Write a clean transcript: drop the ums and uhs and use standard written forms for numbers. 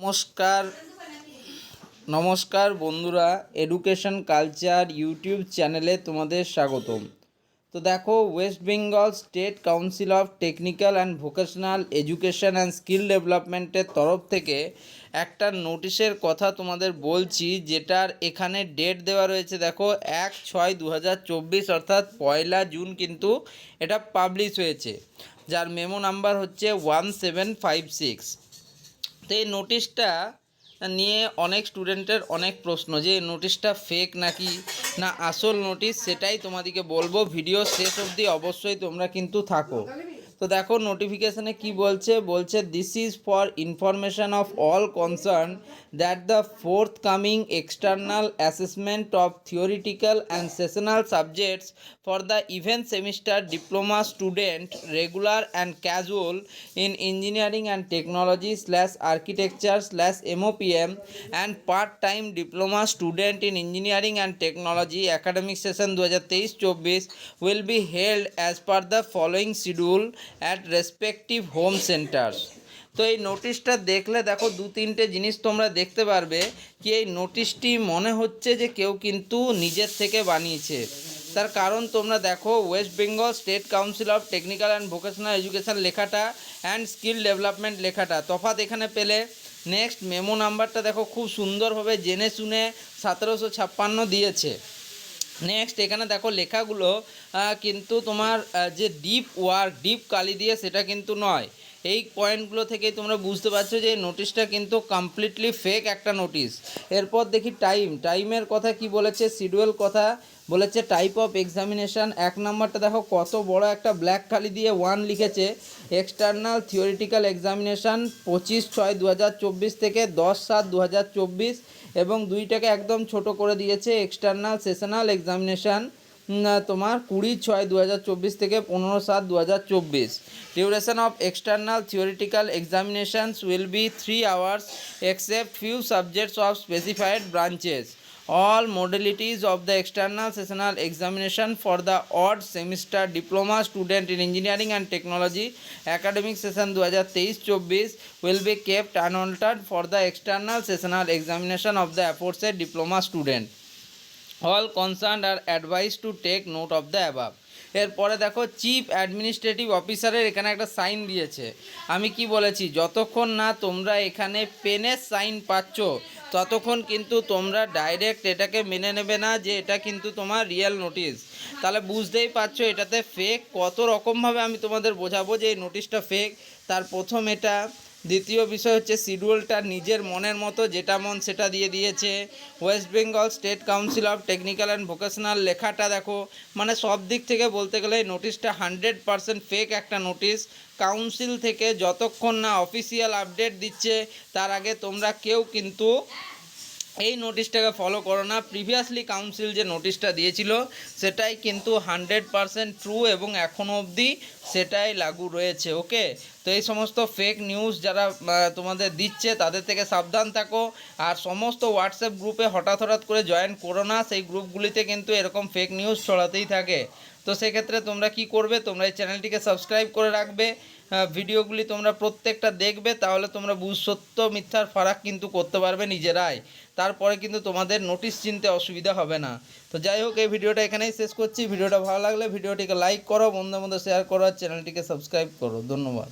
নমস্কার নমস্কার বন্ধুরা, এডুকেশন কালচার ইউটিউব চ্যানেলে তোমাদের স্বাগতম। তো দেখো, West Bengal state council of technical and vocational education and skill ডেভেলপমেন্টের তরফ থেকে একটা নোটিশের কথা তোমাদের বলছি, যেটার এখানে ডেট দেওয়া রয়েছে। দেখো, 1/6/2024 অর্থাৎ 1 জুন কিন্তু এটা পাবলিশ হয়েছে, যার মেমো নাম্বার হচ্ছে 1756। তো এই নোটিশটা নিয়ে অনেক স্টুডেন্টের অনেক প্রশ্ন, যে এই নোটিশটা ফেক নাকি না আসল নোটিশ, সেটাই তোমাদেরকে বলবো। ভিডিও শেষ অবধি অবশ্যই তোমরা কিন্তু থাকো। তো দেখো নোটিফিকেশানে কি বলছে this is for information of all concern that the fourth coming external assessment of theoretical and sessional subjects for the event semester diploma student regular and casual in engineering and technology / architecture / MOPM and part-time diploma student in engineering and technology academic session 2023-24 will be held as per the following schedule at respective home centers। তো এই নোটিশটা দেখলে দেখো, 2-3টে জিনিস তোমরা দেখতে পারবে কি এই নোটিশটি মনে হচ্ছে যে কেউ কিন্তু নিজের থেকে বানিয়েছে। তার কারণ তোমরা দেখো, West Bengal state council of technical and vocational education লেখাটা অ্যান্ড স্কিল ডেভেলপমেন্ট লেখাটা তফাৎ এখানে পেলে। নেক্সট মেমো নাম্বারটা দেখো, খুব সুন্দরভাবে জেনে শুনে 1756 দিয়েছে। নেক্সট এখানে দেখো লেখাগুলো কিন্তু তোমার যে ডিপ ওয়ার্ক ডিপ কালি দিয়ে সেটা কিন্তু নয়। এই পয়েন্টগুলো থেকেই তোমরা বুঝতে পারছো যে এই নোটিশটা কিন্তু কমপ্লিটলি ফেক একটা নোটিশ। এরপর দেখি টাইমের কথা কি বলেছে, শিডিউল কথা বলেছে। টাইপ অফ এক্সামিনেশান 1 নম্বরটা দেখো কত বড় একটা ব্ল্যাক কালি দিয়ে 1 লিখেছে। এক্সটার্নাল থিওরিটিক্যাল এক্সামিনেশান 25/6/2024 থেকে 10/7/2024, এবং 2টাকে একদম ছোট করে দিয়েছে। এক্সটার্নাল সেশনাল এক্সামিনেশান তোমার 20/6/2024 থেকে 15/7/2024। Duration of external theoretical examinations will be 3 hours except few subjects of specified branches. All modalities of the external sessional examination for the odd semester diploma student in engineering and technology academic session 2023-24 will be kept unaltered for the external sessional examination of the aforesaid diploma student. All concerned are advised to take note of the above. এরপরে দেখো, chief administrative অফিসারের এখানে একটা sign দিয়েছে। আমি কি বলেছি, যতক্ষণ না তোমরা এখানে পেনের সাইন পাচ্ছ ততক্ষণ কিন্তু তোমরা ডাইরেক্ট এটাকে মেনে নেবে না যে এটা কিন্তু তোমার রিয়েল নোটিশ। তাহলে বুঝতেই পারছো এটাতে ফেক কত রকমভাবে আমি তোমাদের বোঝাবো যে এই নোটিশটা ফেক। তার প্রথম এটা। দ্বিতীয় বিষয় হচ্ছে শিডিউলটা নিজের মনের মতো যেটা মন সেটা দিয়ে দিয়েছে। West Bengal state council of technical and vocational লেখাটা দেখো, মানে সব দিক থেকে বলতে গেলে এই নোটিশটা 100% ফেক একটা নোটিশ। কাউন্সিল থেকে যতক্ষণ না অফিসিয়াল আপডেট দিচ্ছে তার আগে তোমরা কেউ কিন্তু এই নোটিশটাকে ফলো করো না। প্রিভিয়াসলি কাউন্সিল যে নোটিশটা দিয়েছিল সেটাই কিন্তু 100% ট্রু, এবং এখনও অবধি সেটাই লাগু রয়েছে। ওকে, তো এই সমস্ত ফেক নিউজ যারা তোমাদের দিচ্ছে তাদের থেকে সাবধান থাকো। আর সমস্ত হোয়াটসঅ্যাপ গ্রুপে হঠাৎ করে জয়েন করো না, সেই গ্রুপগুলিতে কিন্তু এরকম ফেক নিউজ ছড়াতেই থাকে। তো সেক্ষেত্রে তোমরা কি করবে, তোমরা এই চ্যানেলটিকে সাবস্ক্রাইব করে রাখবে, ভিডিওগুলি তোমরা প্রত্যেকটা দেখবে, তাহলে তোমরা সত্য মিথ্যার ফারাক কিন্তু করতে পারবে নিজেরাই। তারপরে কিন্তু তোমাদের নোটিশ চিনতে অসুবিধা হবে না। তো যাই হোক, এই ভিডিওটা এখানেই শেষ করছি। ভিডিওটা ভালো লাগলে ভিডিওটিকে লাইক করো, বন্ধুদের মধ্যে শেয়ার করো, আর চ্যানেলটিকে সাবস্ক্রাইব করো। ধন্যবাদ।